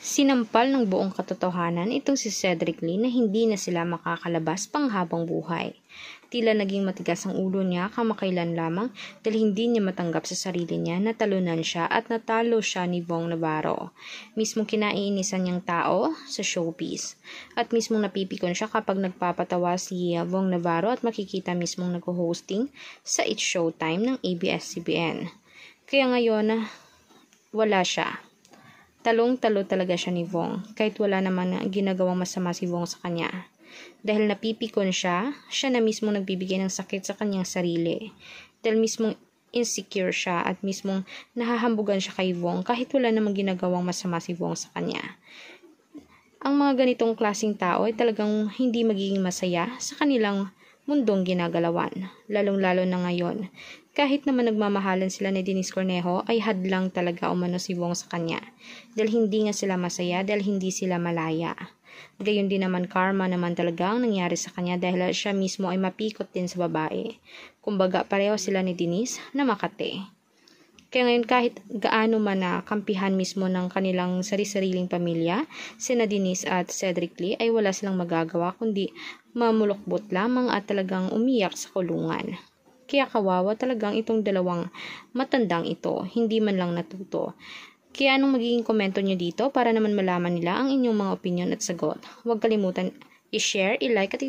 Sinampal ng buong katotohanan itong si Cedric Lee na hindi na sila makakalabas panghabang buhay. Tila naging matigas ang ulo niya kamakailan lamang dahil hindi niya matanggap sa sarili niya na talunan siya at natalo siya ni Vong Navarro. Mismong kinaiinisan niyang tao sa showbiz. At mismong napipikon siya kapag nagpapatawa si Vong Navarro at makikita mismong nag-hosting sa It's Showtime ng ABS-CBN. Kaya ngayon, wala siya. Talong-talo talaga siya ni Vong, kahit wala naman ginagawang masama si Vong sa kanya. Dahil napipikon siya na mismo nagbibigay ng sakit sa kanyang sarili. Dahil mismong insecure siya at mismong nahahambugan siya kay Vong kahit wala namang ginagawang masama si Vong sa kanya. Ang mga ganitong klaseng tao ay talagang hindi magiging masaya sa kanilang mundong ginagalawan, lalong-lalo na ngayon. Kahit naman nagmamahalan sila ni Denise Cornejo, ay hadlang talaga umano si Vong sa kanya. Dahil hindi nga sila masaya, dahil hindi sila malaya. Gayon din naman karma naman talaga ang nangyari sa kanya dahil siya mismo ay mapikot din sa babae. Kumbaga pareho sila ni Denise na makate. Kaya ngayon kahit gaano man na kampihan mismo ng kanilang sari-sariling pamilya, sina Denise at Cedric Lee ay wala silang magagawa kundi mamulokbot lamang at talagang umiyak sa kulungan. Kaya kawawa talagang itong dalawang matandang ito, hindi man lang natuto. Kaya anong magiging komento nyo dito para naman malaman nila ang inyong mga opinion at sagot. Huwag kalimutan i-share, i-like at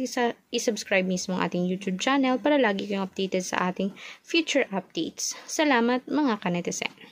i-subscribe mismo ang ating YouTube channel para lagi kayong updated sa ating future updates. Salamat mga kanetizen!